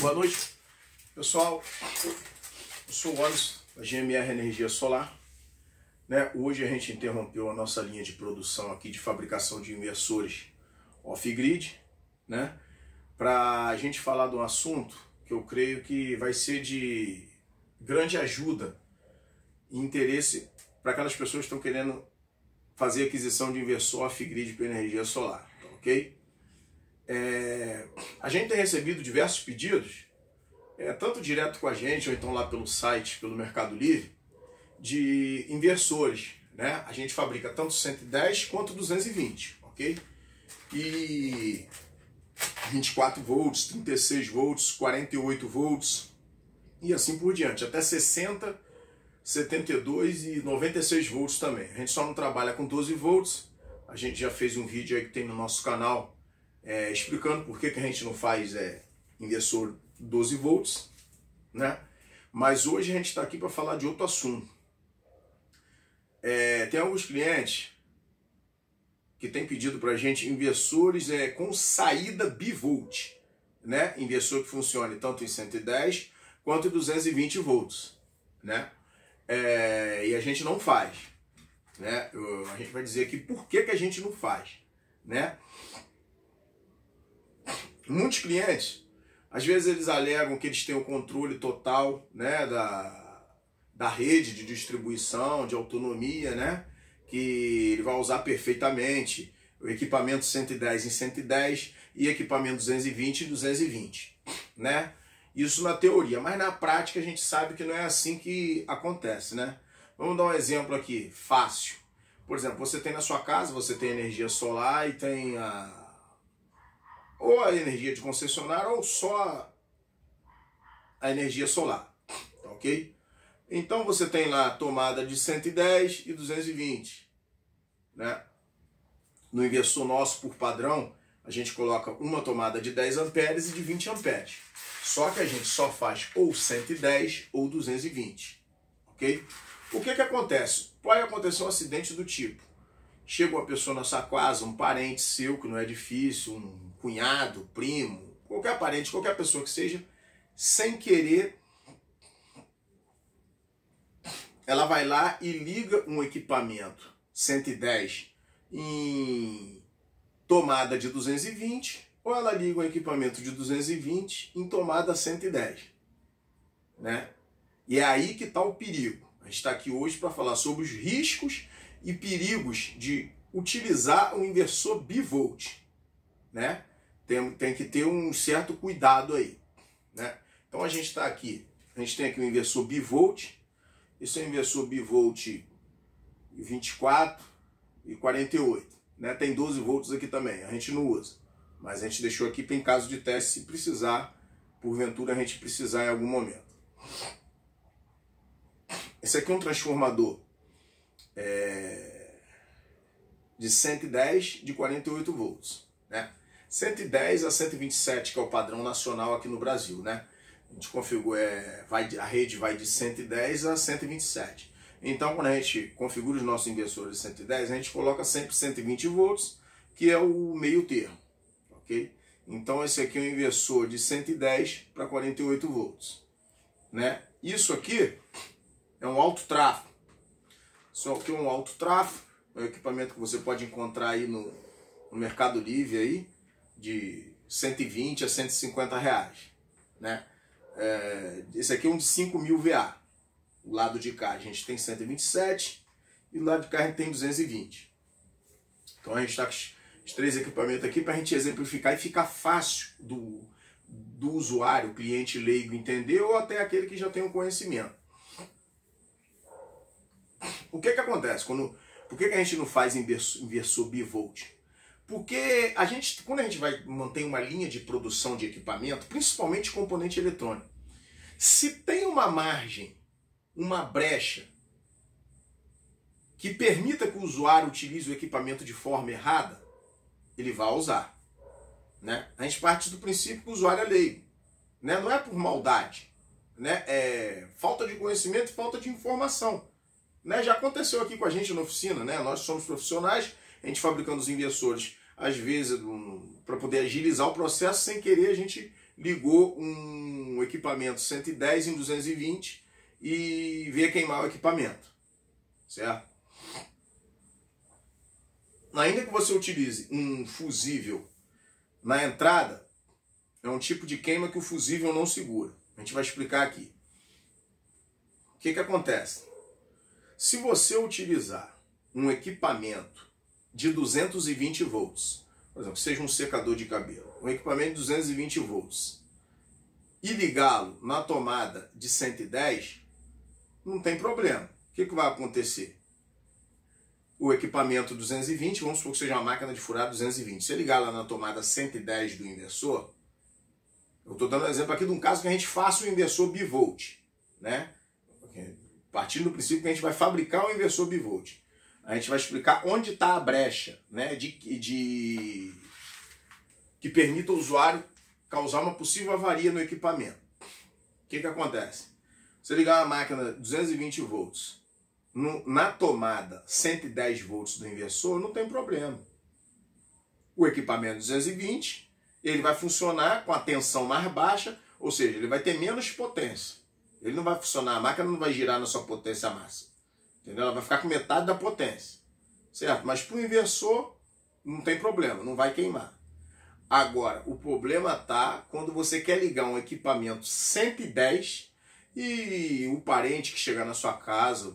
Boa noite, pessoal. Eu sou o Anderson, da GMR Energia Solar. Hoje a gente interrompeu a nossa linha de produção aqui de fabricação de inversores off-grid, para a gente falar de um assunto que eu creio que vai ser de grande ajuda e interesse para aquelas pessoas que estão querendo fazer aquisição de inversor off-grid para energia solar, ok? A gente tem recebido diversos pedidos, tanto direto com a gente, ou então lá pelo site, pelo Mercado Livre, de inversores. A gente fabrica tanto 110 quanto 220, ok? E 24 volts, 36 volts, 48 volts e assim por diante, até 60, 72 e 96 volts também. A gente só não trabalha com 12 volts, a gente já fez um vídeo aí que tem no nosso canal explicando por que a gente não faz inversor 12 volts, Mas hoje a gente está aqui para falar de outro assunto. Tem alguns clientes que têm pedido para a gente inversores com saída bivolt, Inversor que funcione tanto em 110 quanto em 220 volts, E a gente não faz, A gente vai dizer aqui por que a gente não faz, Muitos clientes, às vezes eles alegam que eles têm o controle total, da rede de distribuição, de autonomia, que ele vai usar perfeitamente o equipamento 110 em 110 e equipamento 220 em 220, Isso na teoria, mas na prática a gente sabe que não é assim que acontece, Vamos dar um exemplo aqui, fácil. Por exemplo, você tem na sua casa, você tem energia solar e tem ou a energia de concessionária ou só a energia solar, ok? Então você tem lá a tomada de 110 e 220, No inversor nosso, por padrão, a gente coloca uma tomada de 10 amperes e de 20 amperes. Só que a gente só faz ou 110 ou 220, ok? O que acontece? Pode acontecer um acidente do tipo: chega uma pessoa na sua casa, um parente seu, que não é difícil, um cunhado, primo, qualquer parente, qualquer pessoa que seja, sem querer, ela vai lá e liga um equipamento 110 em tomada de 220, ou ela liga um equipamento de 220 em tomada 110, E é aí que está o perigo. A gente está aqui hoje para falar sobre os riscos e perigos de utilizar um inversor bivolt, Tem que ter um certo cuidado aí, Então a gente está aqui, a gente tem aqui um inversor bivolt. Esse é um inversor bivolt 24 e 48, Tem 12 volts aqui também, a gente não usa, mas a gente deixou aqui para em caso de teste, se precisar, porventura a gente precisar em algum momento. Esse aqui é um transformador de 110 de 48 volts, 110 a 127, que é o padrão nacional aqui no Brasil, A gente configura, a rede vai de 110 a 127. Então, quando a gente configura os nossos inversores de 110, a gente coloca sempre 120 volts, que é o meio termo, ok? Então, esse aqui é um inversor de 110 para 48 volts, Isso aqui é um alto tráfego. Isso aqui é um alto tráfego, é um equipamento que você pode encontrar aí no Mercado Livre aí, de 120 a 150 reais, Esse aqui é um de 5.000 VA. O lado de cá a gente tem 127 e o lado de cá a gente tem 220. Então a gente está com os três equipamentos aqui para a gente exemplificar e ficar fácil do usuário, cliente leigo entender, ou até aquele que já tem um conhecimento. O que acontece? Por que a gente não faz inversor bivolt? Porque quando a gente vai manter uma linha de produção de equipamento, principalmente componente eletrônico, se tem uma margem, uma brecha, que permita que o usuário utilize o equipamento de forma errada, ele vai usar. A gente parte do princípio que o usuário é leigo. Não é por maldade. É falta de conhecimento e falta de informação. Já aconteceu aqui com a gente na oficina, Nós somos profissionais, a gente fabricando os inversores, às vezes, para poder agilizar o processo, sem querer a gente ligou um equipamento 110 em 220 e veio queimar o equipamento, certo? Ainda que você utilize um fusível na entrada, é um tipo de queima que o fusível não segura. A gente vai explicar aqui. O que acontece? Se você utilizar um equipamento de 220 volts, por exemplo, seja um secador de cabelo, um equipamento de 220 volts, e ligá-lo na tomada de 110, não tem problema. O que vai acontecer? O equipamento 220, vamos supor que seja uma máquina de furar 220, se ligar lá na tomada 110 do inversor, eu estou dando um exemplo aqui de um caso que a gente faça o inversor bivolt, né? Partindo do princípio que a gente vai fabricar o inversor bivolt. A gente vai explicar onde está a brecha, né, que permita ao usuário causar uma possível avaria no equipamento. O que acontece? Você ligar uma máquina 220 volts na tomada 110 volts do inversor, não tem problema. O equipamento 220, ele vai funcionar com a tensão mais baixa, ou seja, ele vai ter menos potência. Ele não vai funcionar, a máquina não vai girar na sua potência máxima. Entendeu? Ela vai ficar com metade da potência. Certo? Mas para o inversor, não tem problema, não vai queimar. Agora, o problema está quando você quer ligar um equipamento 110 e o parente que chegar na sua casa,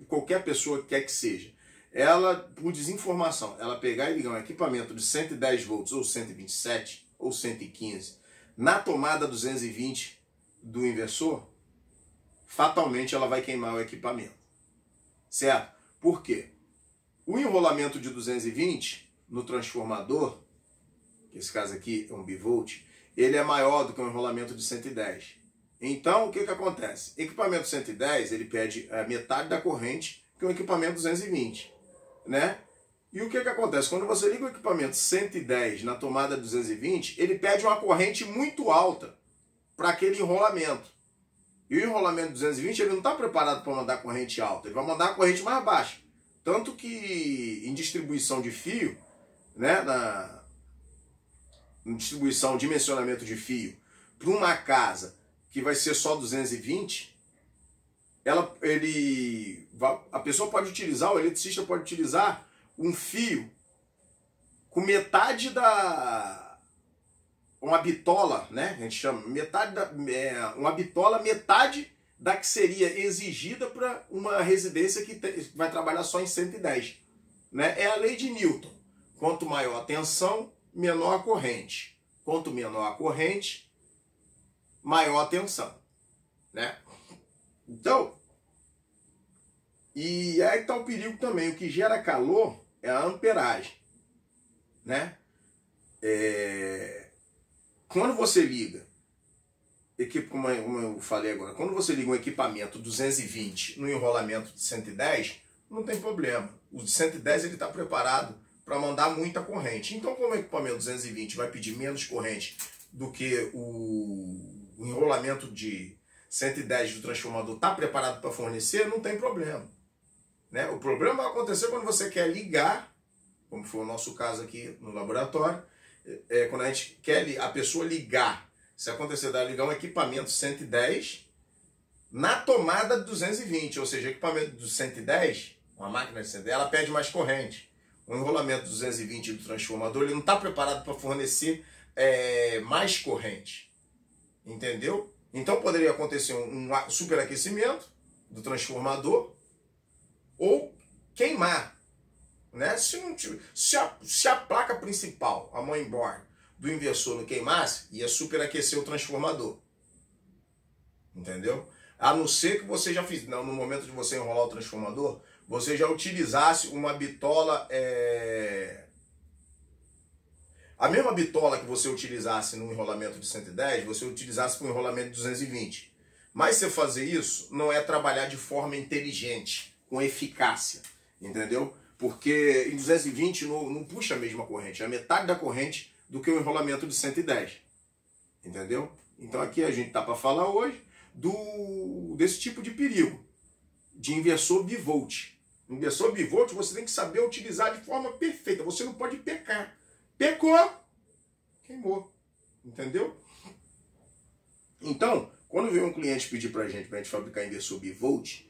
qualquer pessoa que quer que seja, ela, por desinformação, ela pegar e ligar um equipamento de 110 volts ou 127 ou 115 na tomada 220 do inversor, fatalmente ela vai queimar o equipamento. Certo? Por quê? O enrolamento de 220 no transformador, que esse caso aqui é um bivolt, ele é maior do que o enrolamento de 110. Então, o que acontece? Equipamento 110, ele pede a metade da corrente que o equipamento 220, né? E o que acontece? Quando você liga o equipamento 110 na tomada 220, ele pede uma corrente muito alta para aquele enrolamento. E o enrolamento 220, ele não está preparado para mandar corrente alta, ele vai mandar a corrente mais baixa. Tanto que em distribuição de fio, né, em distribuição, dimensionamento de fio, para uma casa que vai ser só 220, a pessoa pode utilizar, o eletricista pode utilizar um fio com metade uma bitola, né? A gente chama uma bitola, metade da que seria exigida para uma residência que vai trabalhar só em 110. Né? É a lei de Newton. Quanto maior a tensão, menor a corrente. Quanto menor a corrente, maior a tensão. Né? Então, e aí está o perigo também. O que gera calor é a amperagem. Né? Quando você liga, como eu falei agora, quando você liga um equipamento 220 no enrolamento de 110, não tem problema. O de 110 ele está preparado para mandar muita corrente. Então, como o equipamento 220 vai pedir menos corrente do que o enrolamento de 110 do transformador está preparado para fornecer, não tem problema. Né? O problema vai acontecer quando você quer ligar, como foi o nosso caso aqui no laboratório, quando a gente quer a pessoa ligar, se acontecer dela ligar um equipamento 110 na tomada 220, ou seja, equipamento do 110, uma máquina de 110, ela pede mais corrente. O enrolamento 220 do transformador, ele não está preparado para fornecer mais corrente. Entendeu? Então poderia acontecer um superaquecimento do transformador ou queimar. Né? Se a placa principal, a mainboard do inversor não queimasse, ia superaquecer o transformador. Entendeu? A não ser que você já fizesse, no momento de você enrolar o transformador, você já utilizasse uma bitola, a mesma bitola que você utilizasse no enrolamento de 110, você utilizasse para o enrolamento de 220. Mas você fazer isso não é trabalhar de forma inteligente, com eficácia, entendeu? Porque em 220 não puxa a mesma corrente, é a metade da corrente do que o enrolamento de 110. Entendeu? Então aqui a gente está para falar hoje desse tipo de perigo, de inversor bivolt. Inversor bivolt você tem que saber utilizar de forma perfeita, você não pode pecar. Pecou, queimou. Entendeu? Então, quando vem um cliente pedir para a gente fabricar inversor bivolt,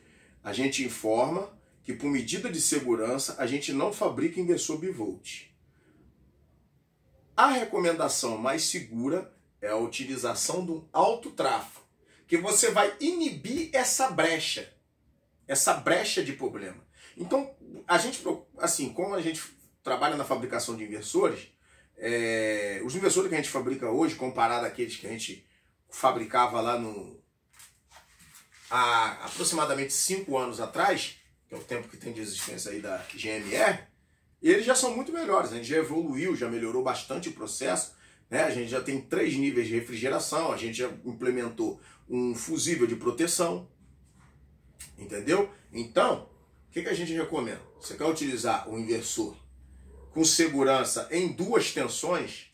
a gente informa que por medida de segurança a gente não fabrica inversor bivolt. A recomendação mais segura é a utilização de um alto tráfego, que você vai inibir essa brecha de problema. Então, a gente, assim, como a gente trabalha na fabricação de inversores, os inversores que a gente fabrica hoje, comparado àqueles que a gente fabricava lá há aproximadamente 5 anos atrás, que é o tempo que tem de existência aí da GMR, eles já são muito melhores. A gente já evoluiu, já melhorou bastante o processo, né? A gente já tem 3 níveis de refrigeração, a gente já implementou um fusível de proteção, entendeu? Então, o que a gente recomenda? Você quer utilizar o inversor com segurança em 2 tensões?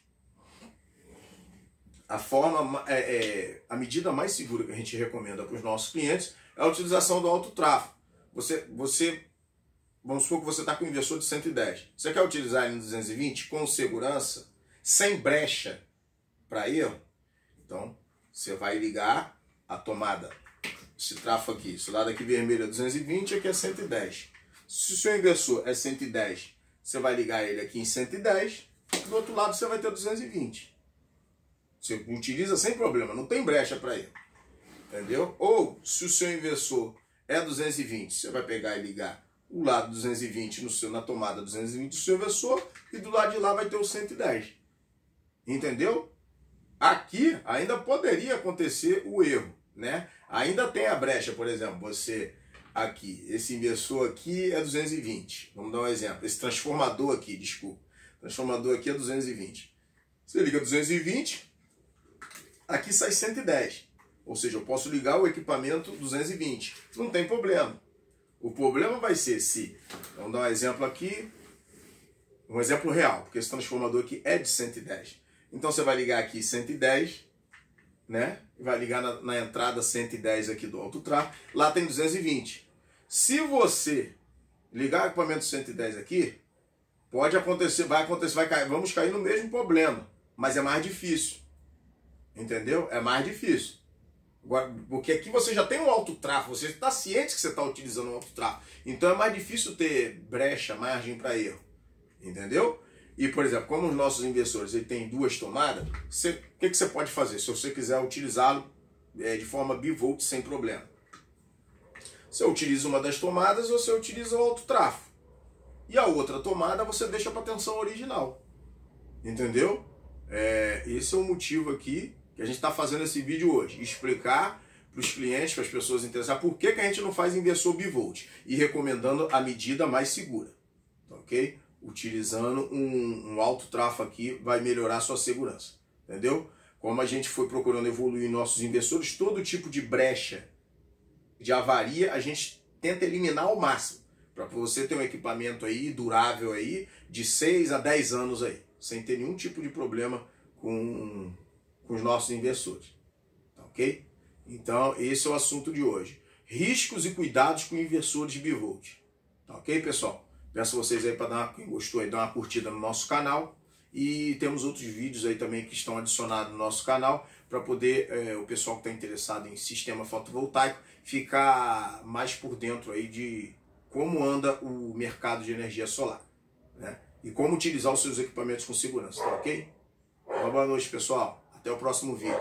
A medida mais segura que a gente recomenda para os nossos clientes é a utilização do alto tráfego. Vamos supor que você está com um inversor de 110. Você quer utilizar ele em 220 com segurança, sem brecha para erro? Então, você vai ligar a tomada. Esse tráfego aqui, esse lado aqui vermelho é 220, aqui é 110. Se o seu inversor é 110, você vai ligar ele aqui em 110, do outro lado você vai ter 220. Você utiliza sem problema, não tem brecha para ele. Entendeu? Ou, se o seu inversor é 220, você vai pegar e ligar o lado 220 na tomada 220 do seu inversor e do lado de lá vai ter o 110. Entendeu? Aqui ainda poderia acontecer o erro, né? Ainda tem a brecha, por exemplo, você aqui, esse inversor aqui é 220. Vamos dar um exemplo. Esse transformador aqui, desculpa. O transformador aqui é 220. Você liga 220, aqui sai 110. Ou seja, eu posso ligar o equipamento 220. Não tem problema. O problema vai ser se... Vamos dar um exemplo aqui. Um exemplo real, porque esse transformador aqui é de 110. Então você vai ligar aqui 110, né? Vai ligar na entrada 110 aqui do alto tráfego. Lá tem 220. Se você ligar o equipamento 110 aqui, pode acontecer, vamos cair no mesmo problema, mas é mais difícil. Entendeu? É mais difícil. Agora, porque aqui você já tem um alto tráfego, você está ciente que você está utilizando um alto tráfego. Então é mais difícil ter brecha, margem para erro. Entendeu? E, por exemplo, como os nossos inversores ele tem 2 tomadas, o que você pode fazer se você quiser utilizá-lo de forma bivolt sem problema? Você utiliza uma das tomadas ou você utiliza o alto tráfego. E a outra tomada você deixa para a tensão original. Entendeu? Esse é o motivo aqui que a gente está fazendo esse vídeo hoje. Explicar para os clientes, para as pessoas interessadas, por que a gente não faz inversor bivolt. E recomendando a medida mais segura. Ok? Utilizando um alto tráfego aqui vai melhorar a sua segurança. Entendeu? Como a gente foi procurando evoluir nossos inversores, todo tipo de brecha de avaria a gente tenta eliminar ao máximo. Para você ter um equipamento aí durável aí de 6 a 10 anos aí. Sem ter nenhum tipo de problema com os nossos inversores. Tá ok? Então esse é o assunto de hoje. Riscos e cuidados com inversores bivolt. Tá ok, pessoal? Peço a vocês aí para dar, quem gostou aí, dar uma curtida no nosso canal. E temos outros vídeos aí também que estão adicionados no nosso canal para poder o pessoal que está interessado em sistema fotovoltaico ficar mais por dentro aí de como anda o mercado de energia solar, né? E como utilizar os seus equipamentos com segurança, tá ok? Uma boa noite, pessoal. Até o próximo vídeo.